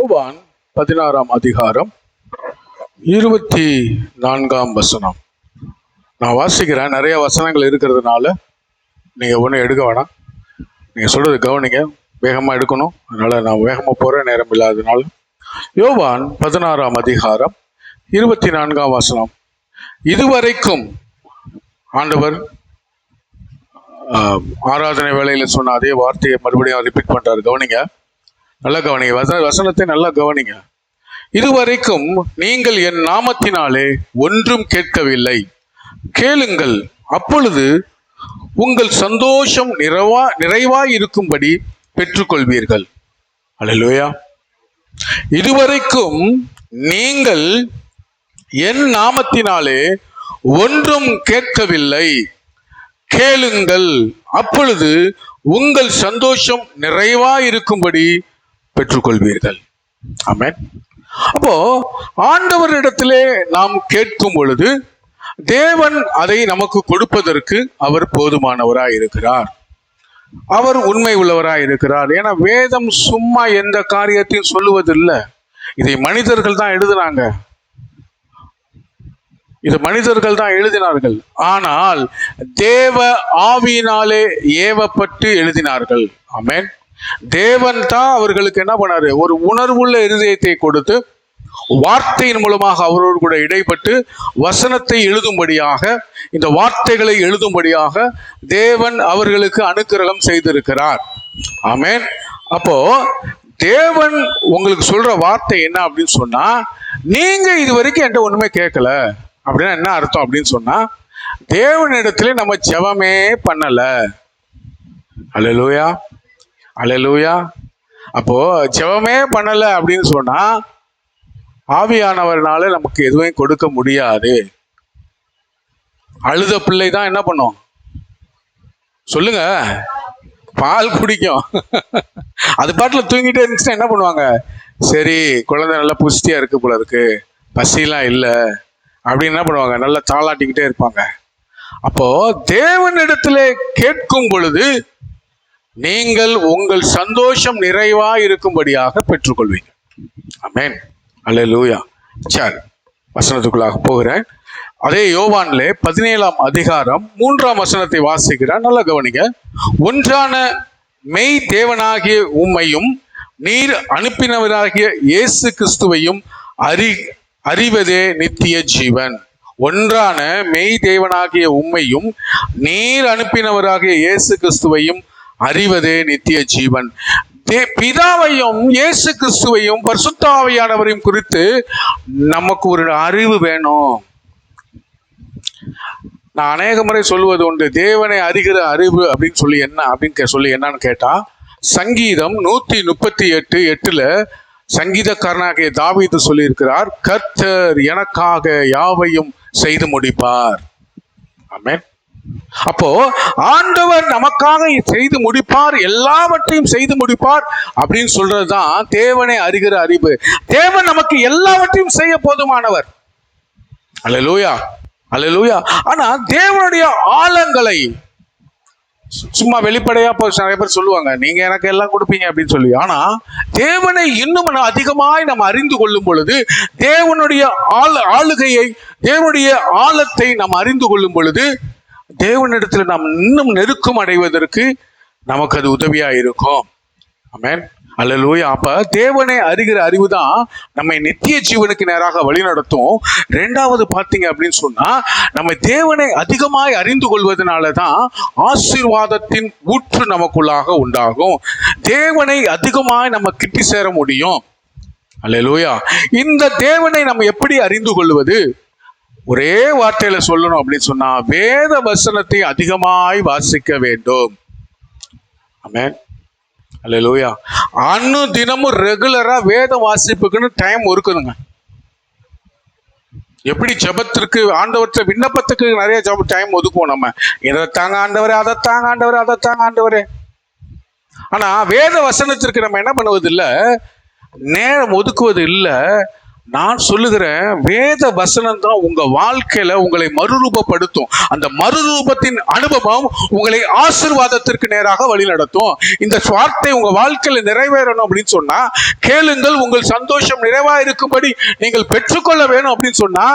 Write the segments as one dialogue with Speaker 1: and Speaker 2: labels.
Speaker 1: யோவான் 16ஆம் அதிகாரம் 24ஆம் வசனம். நான் வாசிக்கிறேன். நிறைய வசனங்கள் இருக்கிறதுனால நீங்க ஒன்றும் எடுக்க வேணாம். நீங்க சொல்றது கவனிங்க. வேகமா எடுக்கணும். அதனால நான் வேகமா போற நேரம் இல்லாததுனால யோவான் 16ஆம் அதிகாரம் 24ஆம் வசனம். இதுவரைக்கும் ஆண்டவர் ஆராதனை வேளையில சொன்ன அதே வார்த்தையை மறுபடியும் ரிப்பீட் பண்றாரு. கவனிங்க, நல்லா கவனிங்க. வசனத்தை நல்லா கவனிங்க. இதுவரைக்கும் நீங்கள் என் நாமத்தினாலே ஒன்றும் கேட்கவில்லை. கேளுங்கள், அப்பொழுது உங்கள் சந்தோஷம் நிறைவாய் இருக்கும்படி பெற்றுக்கொள்வீர்கள். அல்லேலூயா. இதுவரைக்கும் நீங்கள் என் நாமத்தினாலே ஒன்றும் கேட்கவில்லை. கேளுங்கள், அப்பொழுது உங்கள் சந்தோஷம் நிறைவாய் இருக்கும்படி பெற்றுக்கொள்வீர்கள். ஆமென். அப்போ ஆண்டவரிடத்திலே நாம் கேட்கும் பொழுது தேவன் அதை நமக்கு கொடுப்பதற்கு அவர் போதுமானவராய் இருக்கிறார். அவர் உண்மை உள்ளவராய் இருக்கிறார். ஏன்னா வேதம் சும்மா எந்த காரியத்தையும் சொல்லுவதில்லை. இதை மனிதர்கள் தான் எழுதினாங்க. இது மனிதர்கள் தான் எழுதினார்கள். ஆனால் தேவ ஆவியினாலே ஏவப்பட்டு எழுதினார்கள். ஆமென். தேவன் தான் அவர்களுக்கு என்ன பண்ணாரு? ஒரு உணர்வுள்ள இருதயத்தை கொடுத்து வார்த்தையின் மூலமாக அவரோடு கூட இடைப்பட்டு வசனத்தை எழுதும்படியாக, இந்த வார்த்தைகளை எழுதும்படியாக தேவன் அவர்களுக்கு அனுக்கிரகம் செய்திருக்கிறார். ஆமென். அப்போ தேவன் உங்களுக்கு சொல்ற வார்த்தை என்ன அப்படின்னு சொன்னா, நீங்க இது வரைக்கும் என்கிட்ட ஒண்ணுமே கேட்கல அப்படின்னா என்ன அர்த்தம் அப்படின்னு சொன்னா, தேவனிடத்துல நம்ம ஜெபமே பண்ணல. அல்லேலூயா, அல்லேலூயா. அப்போ ஜெபமே பண்ணல அப்படின்னு சொன்னா ஆவியானவர்னால நமக்கு எதுவும் கொடுக்க முடியாது. அழுத பிள்ளை தான் என்ன பண்ணும் சொல்லுங்க? பால் குடிக்கும். அது பாட்டுல தூங்கிட்டே இருந்துச்சுன்னா என்ன பண்ணுவாங்க? சரி, குழந்தை நல்லா புஷ்டியா இருக்கு போல இருக்கு, பசிலாம் இல்லை அப்படின்னு என்ன பண்ணுவாங்க? நல்லா தாளாட்டிக்கிட்டே இருப்பாங்க. அப்போ தேவனிடத்துல கேட்கும் பொழுது நீங்கள் உங்கள் சந்தோஷம் நிறைவா இருக்கும்படியாக பெற்றுக்கொள்வீங்க. ஆமென். அல்லேலூயா. சரி, வசனத்துக்குள்ளாக போகிறேன். அதே யோவான்ல 17ஆம் அதிகாரம் 3ஆம் வசனத்தை வாசிக்கிறேன். நல்லா கவனிங்க. ஒன்றான மெய் தேவனாகிய உம்மையும் நீர் அனுப்பினவராகிய இயேசு கிறிஸ்துவையும் அறிவதே நித்திய ஜீவன். ஒன்றான மெய் தேவனாகிய உம்மையும் நீர் அனுப்பினவராகிய இயேசு கிறிஸ்துவையும் அறிவதே நித்திய ஜீவன். பிதாவையும் இயேசு கிறிஸ்துவையும் பரிசுத்த ஆவியானவரையும் குறித்து நமக்கு ஒரு அறிவு வேணும். நான் அநேக முறை சொல்லுவது உண்டு, தேவனை அறிகிற அறிவு அப்படின்னு சொல்லி என்னன்னு கேட்டா, சங்கீதம் 138:8 சங்கீதக்காரனாகிய தாவீது சொல்லியிருக்கிறார், கர்த்தர் எனக்காக யாவையும் செய்து முடிப்பார். ஆமென். அப்போ ஆண்டவர் நமக்காக செய்து முடிப்பார், எல்லாவற்றையும் செய்து முடிப்பார் அப்படின்னு சொல்றதுதான் தேவனை அறிகிற அறிவு. தேவன் நமக்கு எல்லாவற்றையும் செய்ய போதுமானவர். அல்லேலூயா, அல்லேலூயா. ஆனா தேவனுடைய ஆழங்களை சும்மா வெளிப்படையா நிறைய பேர் சொல்லுவாங்க, நீங்க எனக்கு எல்லாம் கொடுப்பீங்க அப்படின்னு சொல்லி. ஆனா தேவனை இன்னும் அதிகமாய் நம்ம அறிந்து கொள்ளும் பொழுது, தேவனுடைய ஆளுகையை, தேவனுடைய ஆழத்தை நாம் அறிந்து கொள்ளும் பொழுது, தேவனிடத்துல நாம் இன்னும் நெருக்கம் அடைவதற்கு நமக்கு அது உதவியா இருக்கும். ஆமென். அல்லேலூயா. அப்ப தேவனை அறிகிற அறிவு தான் நம்மை நித்திய ஜீவனுக்கு நேராக வழி நடத்தும். ரெண்டாவது பார்த்தீங்க அப்படின்னு சொன்னா, நம்ம தேவனை அதிகமாய் அறிந்து கொள்வதனாலதான் ஆசீர்வாதத்தின் ஊற்று நமக்குள்ளாக உண்டாகும். தேவனை அதிகமாய் நம்ம கிட்டி சேர முடியும். அல்லேலூயா. இந்த தேவனை நம்ம எப்படி அறிந்து கொள்வது? ஒரே வார்த்தையில சொல்லணும் அப்படின்னு சொன்னா, வேத வசனத்தை அதிகமாய் வாசிக்க வேண்டும். ஆமென். அல்லேலூயா. தினமும் ரெகுலரா வேத வாசிப்புக்குன்னு டைம் ஒதுக்குதுங்க. எப்படி ஜெபத்திற்கு, ஆண்டவற்ற விண்ணப்பத்துக்கு நிறைய டைம் ஒதுக்குவோம் நம்ம. இதை தாங்க ஆண்டவரே, அதை தாங்க ஆண்டவரே, அதை தாங்க ஆண்டவரே. ஆனா வேத வசனத்திற்கு நம்ம என்ன பண்ணுவது இல்லை, நேரம் ஒதுக்குவது இல்லை. நான் சொல்லுகிறேன், வேத வசனம் தான் உங்க வாழ்க்கையில உங்களை மறுரூபப்படுத்தும். அந்த மறுரூபத்தின் அனுபவம் உங்களை ஆசீர்வாதத்திற்கு நேராக வழி நடத்தும். இந்த வார்த்தை உங்க வாழ்க்கையில நிறைவேறணும் அப்படின்னு சொன்னா, கேளுங்கள், உங்கள் சந்தோஷம் நிறைவா இருக்கும்படி நீங்கள் பெற்றுக்கொள்ள வேணும் அப்படின்னு சொன்னா,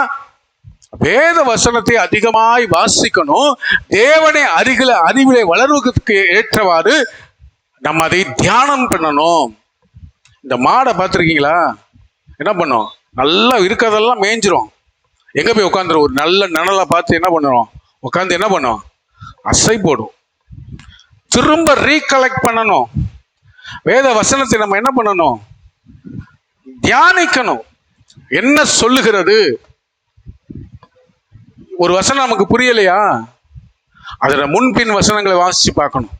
Speaker 1: வேத வசனத்தை அதிகமாய் வாசிக்கணும். தேவனை அறிவிலை வளர்வதற்கு ஏற்றவாறு நம்ம அதை தியானம் பண்ணணும். இந்த மாடை பார்த்துருக்கீங்களா? என்ன பண்ணும்? நல்லா இருக்கிறதெல்லாம் மேய்ஞ்சிரும். எங்க போய் உட்காந்துரும்? ஒரு நல்ல நிழலை பார்த்து என்ன பண்ணுறோம்? உட்காந்து என்ன பண்ணும்? அசை போடும். திரும்ப ரீகலெக்ட் பண்ணணும். வேத வசனத்தை நம்ம என்ன பண்ணணும்? தியானிக்கணும். என்ன சொல்லுகிறது? ஒரு வசனம் நமக்கு புரியலையா, அதோட முன்பின் வசனங்களை வாசிச்சு பார்க்கணும்.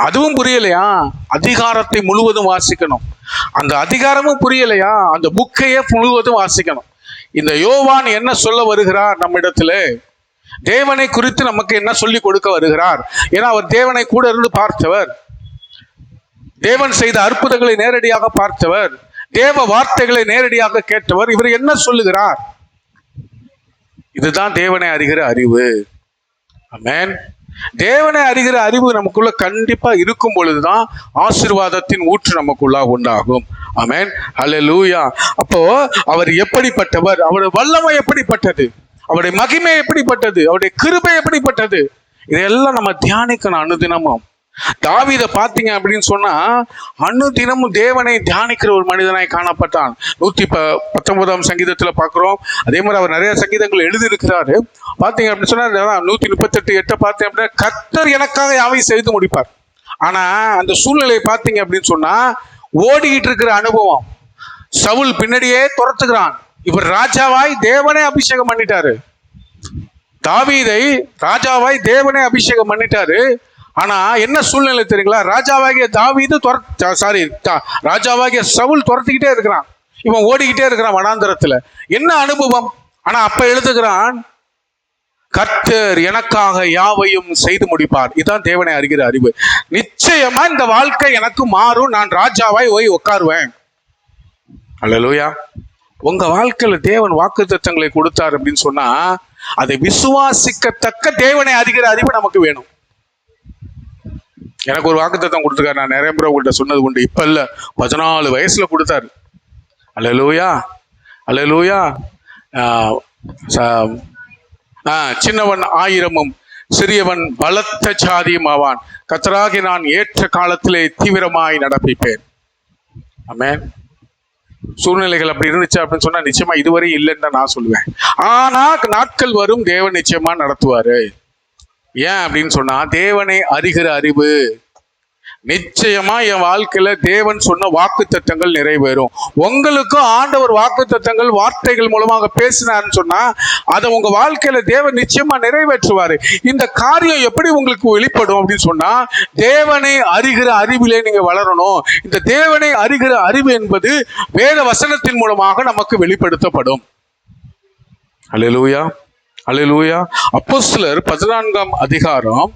Speaker 1: அதுவும் புரியலையா, அதிகாரத்தை முழுவதும் வாசிக்கணும். அந்த அதிகாரமும் புரியலையா, அந்த புக்கையே முழுவதும் வாசிக்கணும். இந்த யோவான் என்ன சொல்ல வருகிறார் நம்மிடத்துல? தேவனை குறித்து நமக்கு என்ன சொல்லி கொடுக்க வருகிறார்? ஏன்னா அவர் தேவனை கூட இருந்து பார்த்தவர், தேவன் செய்த அற்புதங்களை நேரடியாக பார்த்தவர், தேவ வார்த்தைகளை நேரடியாக கேட்டவர். இவர் என்ன சொல்லுகிறார்? இதுதான் தேவனை அறிகிற அறிவு. ஆமென். தேவனை அறிகிற அறிவு நமக்குள்ள கண்டிப்பா இருக்கும் பொழுதுதான் ஆசீர்வாதத்தின் ஊற்று நமக்குள்ள உண்டாகும். ஆமென். ஹல்லேலூயா. அப்போ அவர் எப்படிப்பட்டவர்? அவருடைய வல்லமை எப்படிப்பட்டது? அவருடைய மகிமை எப்படிப்பட்டது? அவருடைய கிருபை எப்படிப்பட்டது? இதெல்லாம் நம்ம தியானிக்கணும் அனுதினமும். தாவீதை பார்த்தீங்க அப்படின்னு சொன்னா, அனுதினமும் தேவனை தியானிக்கிற ஒரு மனிதனாய் காணப்பட்டான். 119 சங்கீதத்துல பார்க்கிறோம். அதே மாதிரி அவர் நிறைய சங்கீதங்கள் எழுதியிருக்கிறாரு. பார்த்தீங்க அப்படின்னு சொன்னா 138 பார்த்தீங்க அப்படின்னா, கர்த்தர் எனக்காக யாவையும் செய்து முடிப்பார். ஆனா அந்த சூழ்நிலையை பார்த்தீங்க அப்படின்னு சொன்னா, ஓடிக்கிட்டு இருக்கிற அனுபவம். சவுல் பின்னாடியே துரத்துகிறான். இவர் ராஜாவாய் தேவனே அபிஷேகம் பண்ணிட்டாரு. தாவீதை ராஜாவாய் தேவனே அபிஷேகம் பண்ணிட்டாரு. ஆனா என்ன சூழ்நிலை தெரியுங்களா? ராஜாவாகிய தாவீது ராஜாவாகிய சவுல் துரத்திக்கிட்டே இருக்கிறான். இவன் ஓடிக்கிட்டே இருக்கிறான் வனாந்தரத்துல. என்ன அனுபவம்? ஆனா அப்ப எழுதுகிறான், கர்த்தர் எனக்காக யாவையும் செய்து முடிப்பார். இதுதான் தேவனை அறிகிற அறிவு. நிச்சயமா இந்த வாழ்க்கை எனக்கு மாறும், நான் ராஜாவாய் போய் உட்காருவேன். அல்லேலூயா. உங்க வாழ்க்கையில தேவன் வாக்குத்தத்தங்களை கொடுத்தார் அப்படின்னு சொன்னா, அதை விசுவாசிக்கத்தக்க தேவனை அறிகிற அறிவு நமக்கு வேணும். எனக்கு ஒரு வாக்குத்தத்தம் கொடுத்துருக்காரு. நான் நிறைய முறை உங்கள்கிட்ட சொன்னது உண்டு. இப்ப இல்ல, 14 வயசுல கொடுத்தாரு. அல்லேலூயா, அல்லேலூயா. சின்னவன் 1000 சிறியவன் பலத்த சாதியும் ஆவான். கர்த்தராகி நான் ஏற்ற காலத்திலே தீவிரமாய் நடப்பிப்பேன். ஆமென். சூழ்நிலைகள் அப்படி இருந்துச்சு அப்படின்னு சொன்னா நிச்சயமா இதுவரை இல்லைன்னு தான் நான் சொல்லுவேன். ஆனா நாட்கள் வரும், தேவன் நிச்சயமா நடத்துவாரு. ஏன் அப்படின்னு சொன்னா, தேவனை அறிகிற அறிவு. நிச்சயமா என் வாழ்க்கையில தேவன் சொன்ன வாக்குத்தத்தங்கள் நிறைவேறும். உங்களுக்கும் ஆண்டவர் வாக்குத்தத்தங்கள் வார்த்தைகள் மூலமாக பேசினார்னு சொன்னா, அதை உங்க வாழ்க்கையில தேவன் நிச்சயமா நிறைவேற்றுவாரு. இந்த காரியம் எப்படி உங்களுக்கு வெளிப்படும் அப்படின்னு சொன்னா, தேவனை அறிகிற அறிவிலே நீங்க வளரணும். இந்த தேவனை அறிகிற அறிவு என்பது வேத வசனத்தின் மூலமாக நமக்கு வெளிப்படுத்தப்படும். அல்லேலூயா, அல்லேலூயா. அப்போஸ்தலர் 14 அதிகாரம்,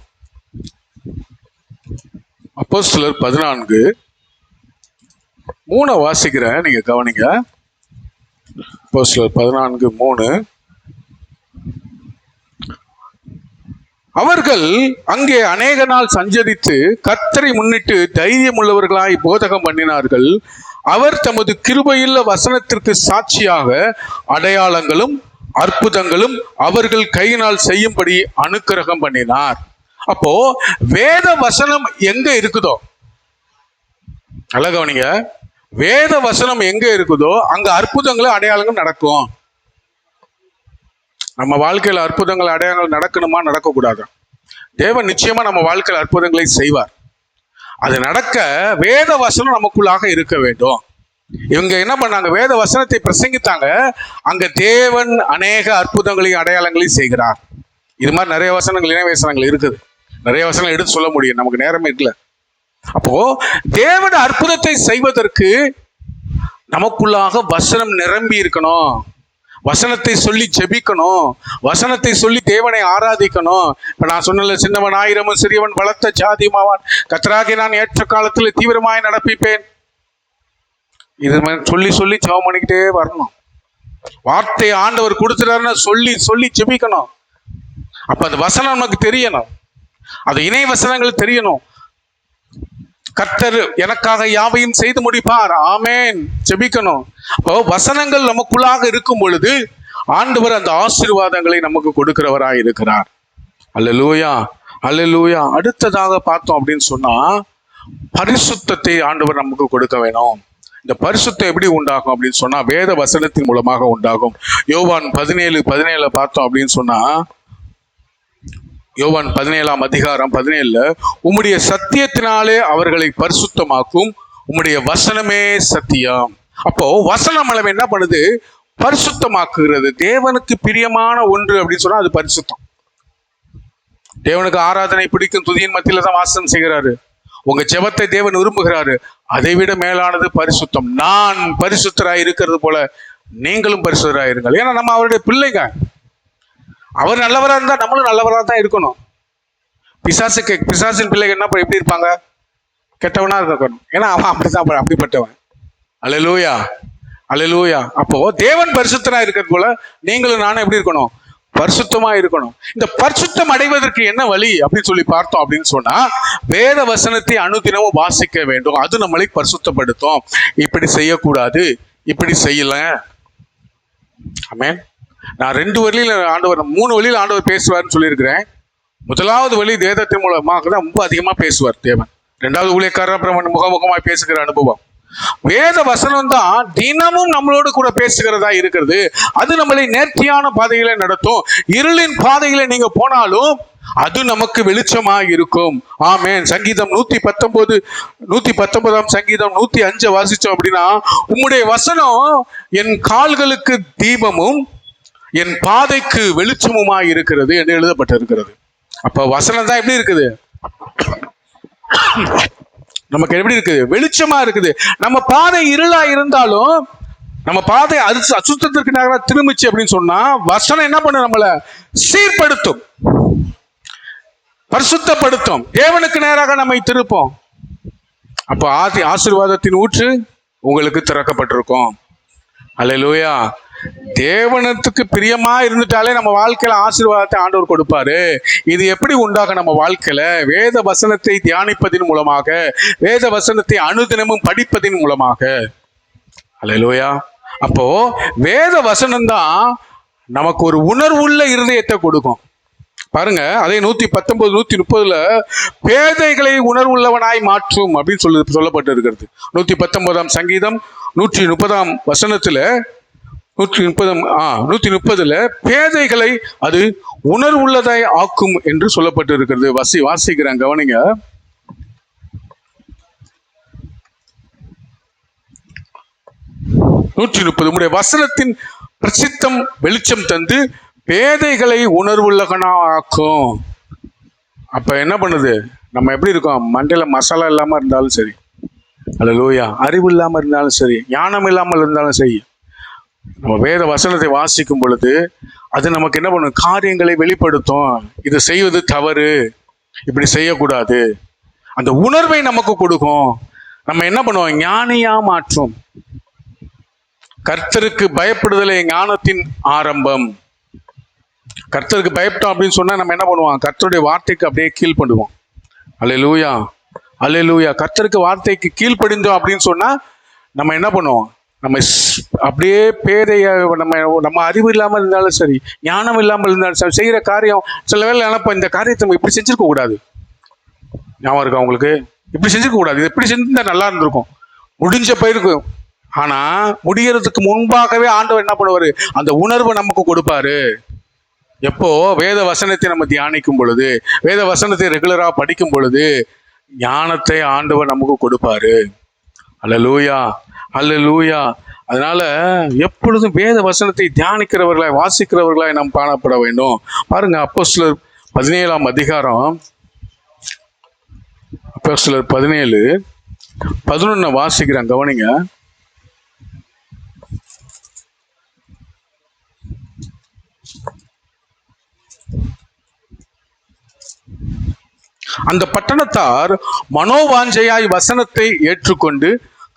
Speaker 1: அப்போஸ்தலர் 14:3 வாசிக்கிறேன், நீங்க கவனிங்க. அப்போஸ்தலர் 14:3. அவர்கள் அங்கே அநேக நாள் சஞ்சரித்து கர்த்தரை முன்னிட்டு தைரியம் உள்ளவர்களாய் போதகம் பண்ணினார்கள். அவர் தமது கிருபையுள்ள வசனத்திற்கு சாட்சியாக அடையாளங்களும் அற்புதங்களும் அவர்கள் கையினால் செய்யும்படி அனுக்கிரகம் பண்ணினார். அப்போ வேத வசனம் எங்க இருக்குதோ, நல்லா கவனிங்க, வேத வசனம் எங்க இருக்குதோ அங்க அற்புதங்களும் அடையாளங்கள் நடக்கும். நம்ம வாழ்க்கையில் அற்புதங்கள் அடையாளங்கள் நடக்கணுமா, நடக்கக்கூடாது? தேவன் நிச்சயமா நம்ம வாழ்க்கையில் அற்புதங்களை செய்வார். அது நடக்க வேத வசனம் நமக்குள்ளாக இருக்க வேண்டும். இவங்க என்ன பண்ணாங்க? வேத வசனத்தை பிரசங்கித்தாங்க. அங்க தேவன் அநேக அற்புதங்களையும் அடையாளங்களையும் செய்கிறார். இது மாதிரி நிறைய வசனங்கள், இணை வசனங்கள் இருக்குது. நிறைய வசனங்கள் எடுத்து சொல்ல முடியும், நமக்கு நேரமே இருக்குல்ல. அப்போ தேவன் அற்புதத்தை செய்வதற்கு நமக்குள்ளாக வசனம் நிரம்பி இருக்கணும். வசனத்தை சொல்லி ஜெபிக்கணும், வசனத்தை சொல்லி தேவனை ஆராதிக்கணும். இப்ப நான் சொன்னல, சின்னவன் 1000 சிறியவன் பலத்த சாதியுமாவான். கர்த்தராகி நான் ஏற்ற காலத்தில் தீவிரமாய் நடப்பிப்பேன். இது சொல்லி சொல்லி ஜெபம் பண்ணிக்கிட்டே வரணும். வார்த்தையை ஆண்டவர் கொடுத்துட்டாருன்னா சொல்லி சொல்லி ஜெபிக்கணும். அப்ப அந்த வசனம் நமக்கு தெரியணும், அது இணை வசனங்கள் தெரியணும். கர்த்தர் எனக்காக யாவையும் செய்து முடிப்பார், ஆமேன், ஜெபிக்கணும். அப்போ வசனங்கள் நமக்குள்ளாக இருக்கும் பொழுது ஆண்டவர் அந்த ஆசீர்வாதங்களை நமக்கு கொடுக்கிறவராய் இருக்கிறார். அல்லேலூயா, அல்லேலூயா. அடுத்ததாக பார்த்தோம் அப்படின்னு சொன்னா, பரிசுத்தத்தை ஆண்டவர் நமக்கு கொடுக்க வேணும். இந்த பரிசுத்தம் எப்படி உண்டாகும் அப்படின்னு சொன்னா, வேத வசனத்தின் மூலமாக உண்டாகும். யோவான் 17:17 பார்த்தோம் அப்படின்னு சொன்னா, யோவான் 17ஆம் அதிகாரம் 17, உம்முடைய சத்தியத்தினாலே அவர்களை பரிசுத்தமாக்கும், உம்முடைய வசனமே சத்தியம். அப்போ வசனம் அளவு என்ன பண்ணுது? பரிசுத்தமாக்குகிறது. தேவனுக்கு பிரியமான ஒன்று அப்படின்னு சொன்னா அது பரிசுத்தம். தேவனுக்கு ஆராதனை பிடிக்கும், துதியின் மத்தியில தான் வாசம் செய்கிறாரு. உங்க ஜெபத்தை தேவன் விரும்புகிறாரு. அதை விட மேலானது பரிசுத்தம். நான் பரிசுத்தராய் இருக்கிறது போல நீங்களும் பரிசுத்தராய் இருங்கள். ஏன்னா நம்ம அவருடைய பிள்ளைங்க. அவர் நல்லவரா இருந்தா நம்மளும் நல்லவரா தான் இருக்கணும். பிசாசின் பிள்ளைகள் என்ன எப்படி இருப்பாங்க? கெட்டவனா இருக்கணும். ஏன்னா அவன் அப்படித்தான், அப்படிப்பட்டவன். அல்லேலூயா, அல்லேலூயா. அப்போ தேவன் பரிசுத்தரா இருக்கிறது போல நீங்களும் நானும் எப்படி இருக்கணும்? பரிசுத்தமா இருக்கணும். இந்த பரிசுத்தம் அடைவதற்கு என்ன வழி அப்படின்னு சொல்லி பார்த்தோம் அப்படின்னு சொன்னா, வேத வசனத்தை அனுதினமும் வாசிக்க வேண்டும். அது நம்மளை பரிசுத்தப்படுத்தும். இப்படி செய்யக்கூடாது, இப்படி செய்யல. ஆமென். நான் 2 வழியில ஆண்டவர், 3 வழியில ஆண்டவர் பேசுவார்னு சொல்லியிருக்கிறேன். முதலாவது வழி வேதத்தின் மூலமாக தான் ரொம்ப அதிகமா பேசுவார் தேவன். 2வது ஊழியக்காரர் அப்புறம் முகமுகமாய் பேசுகிற அனுபவம். வேத வசனம் தான் தினமும் நம்மளோடு கூட பேசுகிறதா இருக்கிறது. அது நம்மளை நேர்த்தியான பாதையில நடத்தும். இருளின் பாதையில நீங்க போனாலும் அது நமக்கு வெளிச்சமாக இருக்கும். ஆமென். சங்கீதம் 119 சங்கீதம் 105 வாசிச்சோம் அப்படின்னா, உம்முடைய வசனம் என் கால்களுக்கு தீபமும் என் பாதைக்கு வெளிச்சமுமாய் இருக்கிறது என்று எழுதப்பட்டிருக்கிறது. அப்ப வசனம் தான் எப்படி இருக்குது? நமக்கு எப்படி இருக்குது? வெளிச்சமா இருக்குது. நம்ம பாதை இருளா இருந்தாலும், நம்ம பாதை அசுத்தத்திற்கு நேராக திரும்பிச்சு அப்படின்னு சொன்னா, வசனம் என்ன பண்ண? நம்மளை சீர்படுத்தும், பரிசுத்தப்படுத்தும், தேவனுக்கு நேராக நம்மை திருப்போம். அப்போ ஆசீர்வாதத்தின் ஊற்று உங்களுக்கு திறக்கப்பட்டிருக்கும். அல்லேலூயா. தேவனுக்கு பிரியமா இருந்துட்டாலே நம்ம வாழ்க்கையில ஆசீர்வாதத்தை ஆண்டவர் கொடுப்பாரு. இது எப்படி உண்டாக? நம்ம வாழ்க்கையில வேத வசனத்தை தியானிப்பதின் மூலமாக, வேத வசனத்தை அனுதினமும் படிப்பதின் மூலமாக. அல்லேலூயா. அப்போ வேத வசனம் தான் நமக்கு ஒரு உணர்வுள்ள இருதயத்தை கொடுக்கும். பாருங்க, அதே 119 130 பேதைகளை உணர்வுள்ளவனாய் மாற்றும் அப்படின்னு சொல்லப்பட்டு இருக்கிறது. 119ஆம் சங்கீதம் 130ஆம் வசனத்துல 130 பேதைகளை அது உணர்வுள்ளதாய் ஆக்கும் என்று சொல்லப்பட்டு இருக்கிறது. வாசிக்கிறேன், கவனிங்க. உம்முடைய வசனத்தின் பிரசித்தம் வெளிச்சம் தந்து பேதைகளை உணர்வுள்ளவனா ஆக்கும். அப்ப என்ன பண்ணுது? நம்ம எப்படி இருக்கோம்? மண்டையில மசாலா இல்லாம இருந்தாலும் சரி, அல்லேலூயா, அறிவு இல்லாம இருந்தாலும் சரி, ஞானம் இல்லாமல் இருந்தாலும் சரி, நம்ம வேத வசனத்தை வாசிக்கும் பொழுது அது நமக்கு என்ன பண்ணும்? காரியங்களை வெளிப்படுத்தும். இது செய்வது தவறு, இப்படி செய்யக்கூடாது, அந்த உணர்வை நமக்கு கொடுக்கும். நம்ம என்ன பண்ணுவோம்? ஞானியா மாற்றும். கர்த்தருக்கு பயப்படுதலே ஞானத்தின் ஆரம்பம். கர்த்தருக்கு பயப்பட்டோம் அப்படின்னு சொன்னா நம்ம என்ன பண்ணுவோம்? கர்த்தருடைய வார்த்தைக்கு அப்படியே கீழ்ப்படுவோம். அல்லேலூயா, அல்லேலூயா. கர்த்தருக்கு வார்த்தைக்கு கீழ்ப்படிந்தோம் அப்படின்னு சொன்னா நம்ம என்ன பண்ணுவோம்? நம்ம அப்படியே பேதைய, நம்ம அறிவு இல்லாமல் இருந்தாலும் சரி, ஞானம் இல்லாமல் இருந்தாலும் சரி, செய்கிற காரியம் சில வேளை நினைப்போம், இந்த காரியத்தை நம்ம இப்படி செஞ்சிருக்க கூடாது. ஞாபகம் இருக்கா உங்களுக்கு? இப்படி செஞ்சிருக்க கூடாது, இது இப்படி செஞ்சிருந்தா நல்லா இருந்திருக்கும், முடிஞ்ச போயிருக்கும். ஆனா முடியறதுக்கு முன்பாகவே ஆண்டவர் என்ன பண்ணுவாரு? அந்த உணர்வை நமக்கு கொடுப்பாரு. எப்போ? வேத வசனத்தை நம்ம தியானிக்கும் பொழுது, வேத வசனத்தை ரெகுலரா படிக்கும் பொழுது ஞானத்தை ஆண்டவர் நமக்கு கொடுப்பாரு. அல்லேலூயா, அல்லேலூயா. அதனால எப்பொழுதும் வேத வசனத்தை தியானிக்கிறவர்களாய், வாசிக்கிறவர்களாய் நாம் காணப்பட வேண்டும். பாருங்க, அப்போஸ்தலர் 17ஆம் அதிகாரம், அப்போஸ்தலர் 17:11 வாசிக்கிறேன், கவனிங்க. அந்த பட்டணத்தார் மனோவாஞ்சையாய் வசனத்தை ஏற்றுக்கொண்டு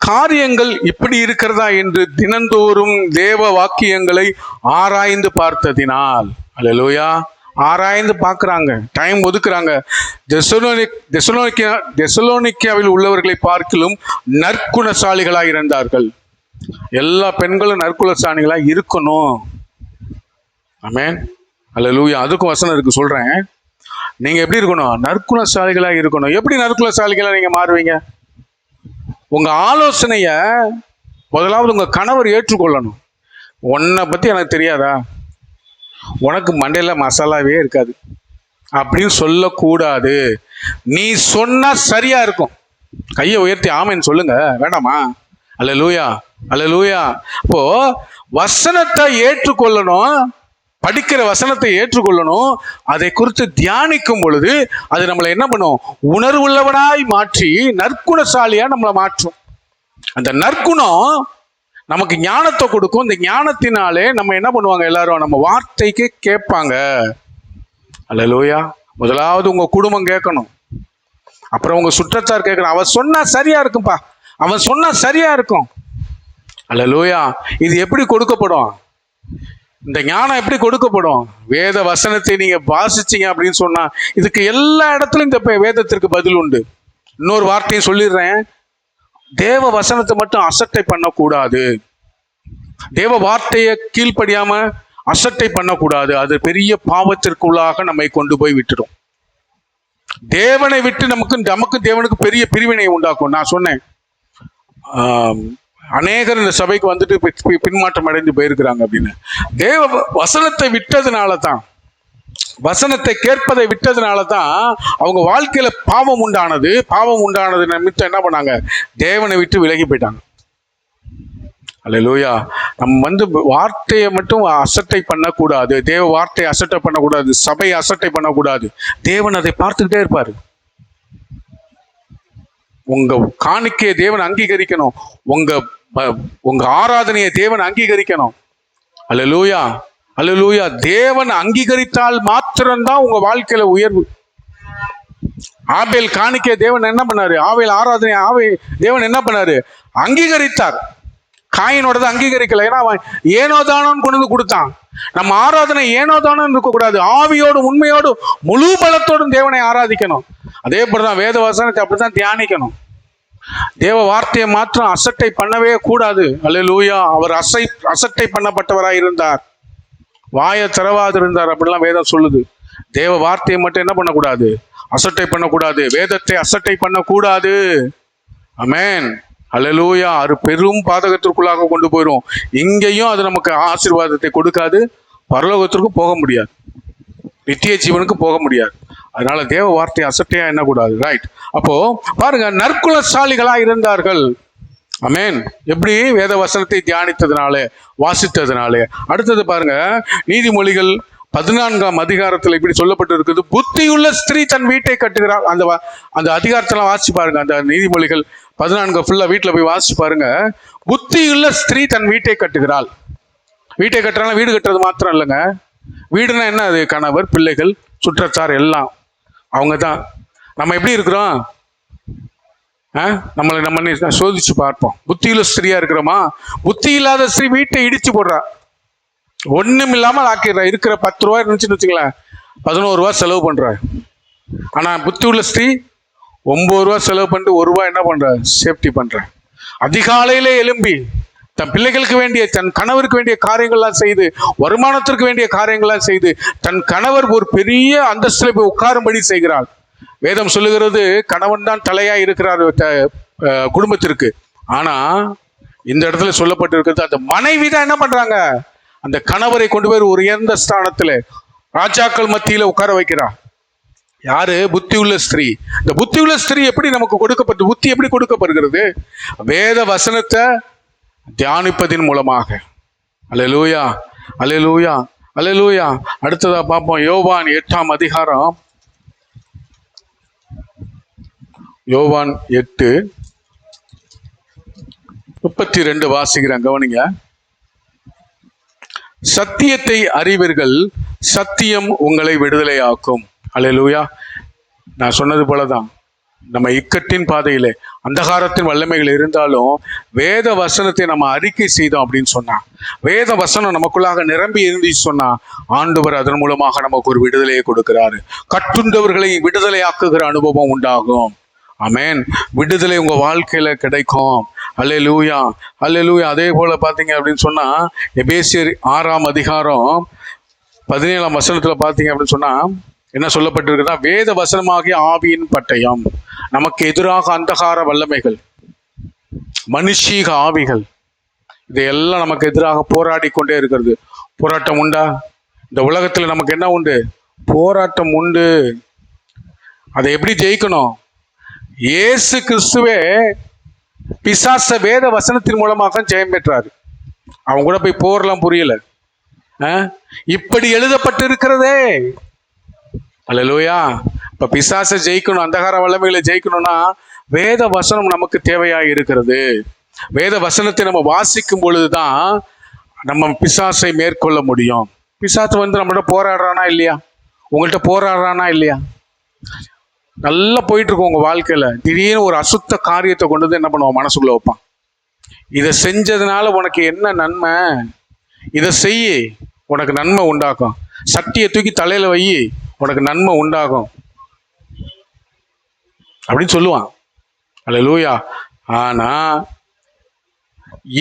Speaker 1: காரியங்கள் இப்படி இருக்கிறதா என்று தினந்தோறும் தேவ வாக்கியங்களை ஆராய்ந்து பார்த்ததினால், அல்லேலூயா, ஆராய்ந்து பார்க்குறாங்க, டைம் ஒதுக்குறாங்க. தெசலோனிக்கேவில் உள்ளவர்களை பார்க்கிலும் நற்குணசாலிகளாக இருந்தார்கள். எல்லா பெண்களும் நற்குணசாலிகளாக இருக்கணும். ஆமென், அல்லேலூயா. அதுக்கும் வசனம் இருக்கு, சொல்றேன். நீங்க எப்படி இருக்கணும்? நற்குணசாலிகளாக இருக்கணும். எப்படி நற்குணசாலிகளாக நீங்க மாறுவீங்க? உங்க ஆலோசனைய முதலாவது உங்க கணவர் ஏற்றுக்கொள்ளணும். உன்னை பத்தி எனக்கு தெரியாதா, உனக்கு மண்டையில மசாலாவே இருக்காது அப்படின்னு சொல்லக்கூடாது. நீ சொன்னா சரியா இருக்கும். கையை உயர்த்தி ஆமைன்னு சொல்லுங்க, வேண்டாமா? அல்லேலூயா, அல்லேலூயா. அப்போ வசனத்தை ஏற்றுக்கொள்ளணும், படிக்கிற வசனத்தை ஏற்றுக்கொள்ளணும். அதை குறித்து தியானிக்கும் பொழுது அது நம்மளை என்ன பண்ணும்? உணர்வுள்ளவனாய் மாற்றி நற்குணசாலியா நம்மளை மாற்றும். அந்த நற்குணம் நமக்கு ஞானத்தை கொடுக்கும். இந்த ஞானத்தினாலே நம்ம என்ன பண்ணுவாங்க? எல்லாரும் நம்ம வார்த்தைக்கு கேட்பாங்க. அல்லேலூயா. முதலாவது உங்க குடும்பம் கேட்கணும், அப்புறம் உங்க சுற்றத்தார் கேட்கணும். அவன் சொன்னா சரியா இருக்கும்பா, அவன் சொன்னா சரியா இருக்கும். அல்லேலூயா. இது எப்படி கொடுக்கப்படும்? இந்த ஞானம் எப்படி கொடுக்கப்படும்? வேத வசனத்தை நீங்க வாசிச்சீங்க அப்படின்னு சொன்னா இதுக்கு எல்லா இடத்துலயும் இந்த வேதத்திற்கு பதில் உண்டு. இன்னொரு வார்த்தையும் சொல்லிடுறேன், தேவ வசனத்தை மட்டும் அசட்டை பண்ணக்கூடாது. தேவ வார்த்தையை கீழ்ப்படியாம அசட்டை பண்ணக்கூடாது. அது பெரிய பாவத்திற்குள்ளாக நம்மை கொண்டு போய் விட்டுடும். தேவனை விட்டு நமக்கு தேவனுக்கு பெரிய பிரிவினை உண்டாக்கும். நான் சொன்னேன், அநேகர் இந்த சபைக்கு வந்துட்டு பின்மாற்றம் அடைந்து போயிருக்கிறாங்க அப்படின்னு. தேவ வசனத்தை விட்டதுனால தான், வசனத்தை கேட்பதை விட்டதுனால தான் அவங்க வாழ்க்கையில பாவம் உண்டானது. பாவம் உண்டானது நிமித்தம் என்ன பண்ணாங்க? தேவனை விட்டு விலகி போயிட்டாங்க. அல்லேலூயா. நம்ம வார்த்தையை மட்டும் அசட்டை பண்ணக்கூடாது. தேவ வார்த்தையை அசட்டை பண்ணக்கூடாது. சபையை அசட்டை பண்ணக்கூடாது. தேவன் அதை பார்த்துக்கிட்டே இருப்பாரு. உங்க காணிக்கையை தேவன் அங்கீகரிக்கணும். உங்க ஆராதனையை தேவன் அங்கீகரிக்கணும். அல்லேலூயா, அல்லேலூயா. தேவன் அங்கீகரித்தால் மாத்திரம்தான் உங்க வாழ்க்கையில உயர்வு. ஆபேல் காணிக்கை தேவன் என்ன பண்ணாரு? ஆபேல் ஆராதனை தேவன் என்ன பண்ணாரு? அங்கீகரித்தார். காயினோட அங்கீகரிக்கல. ஏன்னா அவன் ஏனோதானோன்னு கொண்டு வந்து கொடுத்தான். நம்ம ஆராதனை ஏனோதானோன்னு இருக்கக்கூடாது. ஆவியோடு உண்மையோடு முழு பலத்தோடும் தேவனை ஆராதிக்கணும். அதே போலதான் வேத வசனத்தை அப்படித்தான் தியானிக்கணும். தேவ வார்த்தையை மாத்திரம் அசட்டை பண்ணவே கூடாது. அல்லேலூயா. அவர் அசட்டை பண்ணப்பட்டவராய் இருந்தார், வாயை திறவாது இருந்தார் அப்படிலாம் வேதம் சொல்லுது. தேவ வார்த்தையை மட்டும் என்ன பண்ணக்கூடாது? அசட்டை பண்ணக்கூடாது. வேதத்தை அசட்டை பண்ணக்கூடாது. ஆமென், அல்லேலூயா. அது பெரும் பாதகத்திற்குள்ளாக கொண்டு போயிடும். இங்கேயும் அது நமக்கு ஆசீர்வாதத்தை கொடுக்காது, பரலோகத்திற்கும் போக முடியாது, நித்திய ஜீவனுக்கு போக முடியாது. அதனால தேவ வார்த்தை அசட்டையா எண்ணக்கூடாது. ரைட். அப்போ பாருங்க, நற்குணசாலிகளா இருந்தார்கள். ஆமென். எப்படி? வேத வசனத்தை தியானித்ததுனாலே, வாசித்ததுனாலே. அடுத்தது பாருங்க, நீதிமொழிகள் 14ஆம் அதிகாரத்தில் இப்படி சொல்லப்பட்டு இருக்குது, புத்தியுள்ள ஸ்திரீ தன் வீட்டை கட்டுகிறாள். அந்த அதிகாரத்தெல்லாம் வாசிச்சு பாருங்க. அந்த நீதிமொழிகள் 14 ஃபுல்லா வீட்டில் போய் வாசிச்சு பாருங்க. புத்தியுள்ள ஸ்திரீ தன் வீட்டை கட்டுகிறாள். வீட்டை கட்டுறாங்க, வீடு கட்டுறது மாத்திரம் இல்லைங்க. வீடுனா என்ன? அது கணவர், பிள்ளைகள், சுற்றத்தார் எல்லாம் அவங்க தான். நம்ம எப்படி இருக்கிறோம்? நம்ம சோதிச்சு பார்ப்போம். புத்தியுள்ள ஸ்திரீயா இருக்கிறோமா? புத்தி இல்லாத ஸ்திரீ வீட்டை இடிச்சு போடுறா, ஒண்ணும் இல்லாமல் ஆக்கிடுறா. இருக்கிற 10 ரூபாய் இருந்துச்சுன்னு வச்சுங்களேன், 11 ரூபா செலவு பண்ற. ஆனா புத்தி உள்ள ஸ்திரீ 9 ரூபா செலவு பண்ணிட்டு 1 ரூபாய் என்ன பண்ற? சேஃப்டி பண்ற. அதிகாலையிலே எழும்பி தன் பிள்ளைகளுக்கு வேண்டிய, தன் கணவருக்கு வேண்டிய காரியங்கள்லாம் செய்து, வருமானத்திற்கு வேண்டிய காரியங்கள்லாம் செய்து, தன் கணவர் ஒரு பெரிய அந்தஸ்தில் போய் உட்காரும்படி செய்கிறாள். வேதம் சொல்லுகிறது, கணவன் தான் தலையா இருக்கிறார் குடும்பத்திற்கு. ஆனா இந்த இடத்துல சொல்லப்பட்டிருக்கிறது, அந்த மனைவி தான் என்ன பண்றாங்க? அந்த கணவரை கொண்டு போய் ஒரு உயர்ந்த ஸ்தானத்துல, ராஜாக்கள் மத்தியில உட்கார வைக்கிறார். யாரு? புத்தி உள்ள ஸ்திரீ. இந்த புத்தி உள்ள ஸ்திரீ எப்படி நமக்கு கொடுக்கப்பட்டு, புத்தி எப்படி கொடுக்கப்படுகிறது? வேத வசனத்தை தியானிப்பதின் மூலமாக. அல்லேலூயா, அல்லேலூயா, அல்லேலூயா. அடுத்ததா பார்ப்போம், யோவான் 8ஆம் அதிகாரம். யோவான் 8:32 வாசிக்கிறேன், கவனிங்க. சத்தியத்தை அறிவீர்கள், சத்தியம் உங்களை விடுதலை ஆக்கும். அல்லேலூயா. நான் சொன்னது போலதான், நம்ம இக்கட்டின் பாதையிலே அந்தகாரத்தின் வல்லமைகள் இருந்தாலும் வேத வசனத்தை நம்ம அறிக்கை செய்தோம் அப்படின்னு சொன்னா, வேத வசனம் நமக்குள்ளாக நிரம்பி இருந்துச்சு சொன்னா, ஆண்டவர் அதன் மூலமாக நமக்கு ஒரு விடுதலையை கொடுக்கிறாரு. கட்டுண்டவர்களை விடுதலையாக்குகிற அனுபவம் உண்டாகும். ஆமென். விடுதலை உங்க வாழ்க்கையில கிடைக்கும். அல்லேலூயா, அல்லேலூயா. அதே போல பாத்தீங்க அப்படின்னு சொன்னா, எபேசியர் 6ஆம் அதிகாரம் 17ஆம் வசனத்துல பாத்தீங்க அப்படின்னு சொன்னா என்ன சொல்லப்பட்டிருக்குன்னா, வேத வசனமாகிய ஆவியின் பட்டயம். நமக்கு எதிராக அந்தகார வல்லமைகள், மனுஷீக ஆவிகள், இதையெல்லாம் நமக்கு எதிராக போராடி கொண்டே இருக்கிறது. போராட்டம் உண்டா? இந்த உலகத்துல நமக்கு என்ன உண்டு? போராட்டம் உண்டு. அதை எப்படி ஜெயிக்கணும்? இயேசு கிறிஸ்துவே பிசாச வேத வசனத்தின் மூலமாக ஜெயம் பெற்றாரு. அவங்க கூட போய் போர்லாம் புரியல. இப்படி எழுதப்பட்டு இருக்கிறதே. அல்லேலூயா. இப்ப பிசாசை ஜெயிக்கணும், அந்தகார வல்லமைகளை ஜெயிக்கணும்னா வேத வசனம் நமக்கு தேவையாக இருக்கிறது. வேத வசனத்தை நம்ம வாசிக்கும் பொழுதுதான் நம்ம பிசாசை மேற்கொள்ள முடியும். பிசாசு நம்மள்ட்ட போராடுறானா இல்லையா? உங்கள்கிட்ட போராடுறானா இல்லையா? நல்லா போயிட்டு இருக்கும் உங்க வாழ்க்கையில, திடீர்னு ஒரு அசுத்த காரியத்தை கொண்டு வந்து என்ன பண்ணுவோம்? மனசுக்குள்ள வைப்பான். இதை செஞ்சதுனால உனக்கு என்ன நன்மை? இதை செய்ய, உனக்கு நன்மை உண்டாகும். சட்டியை தூக்கி தலையில வை, உனக்கு நன்மை உண்டாகும் அப்படின்னு சொல்லுவான். அல்லேலூயா. ஆனா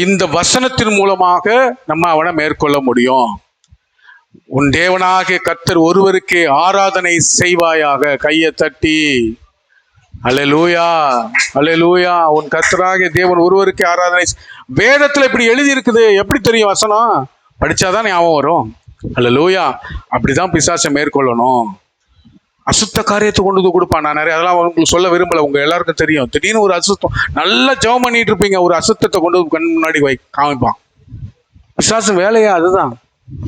Speaker 1: இந்த வசனத்தின் மூலமாக நம்ம அவனை மேற்கொள்ள முடியும். உன் தேவனாகிய கர்த்தர் ஒருவருக்கே ஆராதனை செய்வாயாக. கையை தட்டி அல்லேலூயா, அல்லேலூயா. உன் கர்த்தராகிய தேவன் ஒருவருக்கே ஆராதனை. வேதத்துல இப்படி எழுதி இருக்குது. எப்படி தெரியும்? வசனம் படிச்சாதான் ஞாபகம் வரும். அல்லேலூயா. அப்படிதான் பிசாசை மேற்கொள்ளணும். அசுத்த காரியத்தை கொண்டு வந்து கொடுப்பான். நான் நிறைய அதெல்லாம் உங்களுக்கு சொல்ல விரும்பல, உங்க எல்லாருக்கும் தெரியும். திடீர்னு ஒரு அசுத்தம், நல்லா ஜெபம் பண்ணிட்டு இருப்பீங்க, ஒரு அசுத்தத்தை கொண்டு கண் முன்னாடி காமிப்பான். பிசாசு வேலையா அதுதான்.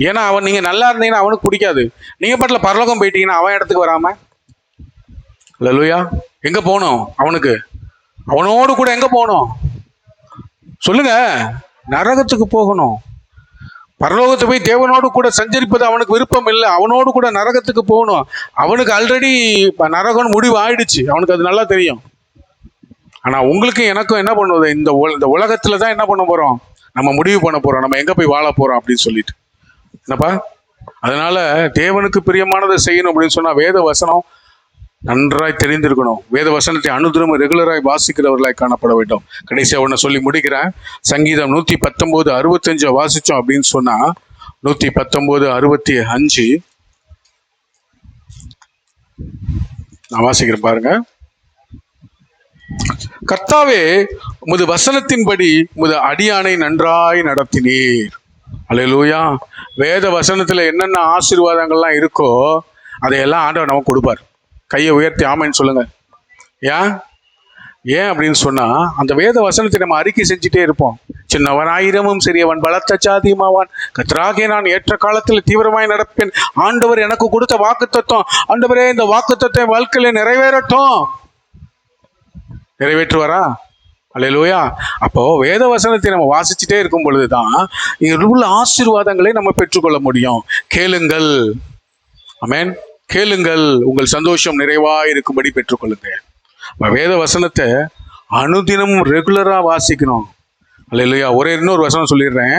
Speaker 1: ஏன்னா அவன், நீங்க நல்லா இருந்தீங்கன்னா அவனுக்கு பிடிக்காது. நீங்க பாட்டுல பரலோகம் போயிட்டீங்கன்னா அவன் இடத்துக்கு வராம, அல்லேலூயா, எங்க போகணும்? அவனுக்கு, அவனோடு கூட எங்க போகணும் சொல்லுங்க? நரகத்துக்கு போகணும். பரலோகத்தை போய் தேவனோடு கூட சஞ்சரிப்பது அவனுக்கு விருப்பம் இல்லை. அவனோடு கூட நரகத்துக்கு போகணும். அவனுக்கு ஆல்ரெடி நரகம் முடிவு ஆயிடுச்சு, அவனுக்கு அது நல்லா தெரியும். ஆனா உங்களுக்கும் எனக்கும் என்ன பண்ணுவது? இந்த உலகத்துல தான் என்ன பண்ண போறோம்? நம்ம முடிவு பண்ண போறோம், நம்ம எங்க போய் வாழ போறோம் அப்படின்னு சொல்லிட்டு. என்னப்பா? அதனால தேவனுக்கு பிரியமானதை செய்யணும் அப்படின்னு சொன்னா வேத வசனம் நன்றாய் தெரிந்திருக்கணும். வேத வசனத்தை அனுதினமும் ரெகுலராய் வாசிக்கிறவர்களாய் காணப்பட வேண்டும். கடைசியா ஒன்ன சொல்லி முடிக்கிறேன். சங்கீதம் 119:65 வாசிச்சோம் அப்படின்னு சொன்னா, 119:65 நான் வாசிக்கிறேன் பாருங்க. கர்த்தாவே, உமது வசனத்தின்படி உமது அடியானை நன்றாய் நடத்தினீர். அல்லேலூயா. வேத வசனத்துல என்னென்ன ஆசீர்வாதங்கள்லாம் இருக்கோ அதையெல்லாம் ஆண்டவர் நமக்கு கொடுப்பார். கையை உயர்த்தி ஆமைன்னு சொல்லுங்க. ஏன் அப்படின்னு சொன்னா, அந்த வேத வசனத்தை நம்ம அறிக்கை செஞ்சுட்டே இருப்போம். சின்னவன் ஆயிரமும் சிறியவன் பலத்த சாதியுமாவான், கர்த்தராகிய நான் ஏற்ற காலத்தில் தீவிரமாய் நடப்பேன். ஆண்டவர் எனக்கு கொடுத்த வாக்குத்தத்தம், ஆண்டவரே இந்த வாக்குத்தத்தை வாழ்க்கையில நிறைவேறட்டும். நிறைவேற்றுவாரா? அல்லேலூயா. அப்போ வேத வசனத்தை நம்ம வாசிச்சுட்டே இருக்கும் பொழுதுதான் இங்க உள்ள ஆசீர்வாதங்களை நம்ம பெற்றுக்கொள்ள முடியும். கேளுங்கள், ஆமென், கேளுங்கள், உங்கள் சந்தோஷம் நிறைவாக இருக்கும்படி பெற்றுக்கொள்ளுங்க. வேத வசனத்தை அனுதினமும் ரெகுலரா வாசிக்கணும். அல்லேலூயா. இன்னொரு வசனம் சொல்லிடுறேன்.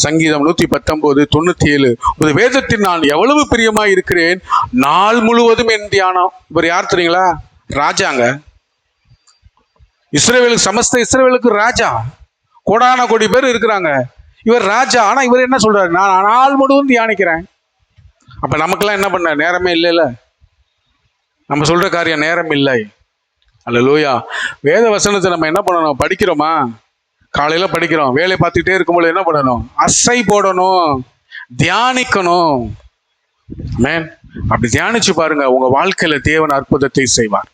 Speaker 1: சங்கீதம் 119:97 ஒரு வேதத்தில் நான் எவ்வளவு பிரியமா இருக்கிறேன், நாள் முழுவதும் என் தியானம். இவர் யார் தெரியுங்களா? ராஜாங்க. இஸ்ரவேலுக்கு, சமஸ்த இஸ்ரவேலுக்கு ராஜா. கோடான கோடி பேர் இருக்கிறாங்க, இவர் ராஜா. ஆனா இவர் என்ன சொல்றாரு? நான் நாள் முழுவதும் தியானிக்கிறேன். அப்ப நமக்கெல்லாம் என்ன பண்ண நேரமே இல்லைல்ல? நம்ம சொல்ற காரியம் நேரம் இல்லை. அல்லேலூயா. வேத வசனத்தை நம்ம என்ன பண்ணணும்? படிக்கிறோமா? காலையில படிக்கிறோம், வேலை பார்த்துக்கிட்டே இருக்கும்போது என்ன பண்ணணும்? அசை போடணும், தியானிக்கணும். மேன், அப்படி தியானிச்சு பாருங்க, உங்க வாழ்க்கையில தேவன் அற்புதத்தை செய்வார்.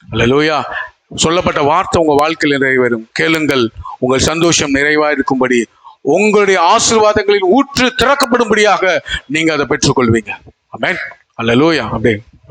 Speaker 1: அல்லேலூயா. சொல்லப்பட்ட வார்த்தை உங்க வாழ்க்கையில் நிறைவேறும். கேளுங்கள், உங்கள் சந்தோஷம் நிறைவா இருக்கும்படி, உங்களுடைய ஆசீர்வாதங்களின் ஊற்று திறக்கப்படும்படியாக நீங்க அதை பெற்றுக்கொள்வீங்க. ஆமென். அல்லேலூயா. அப்படியே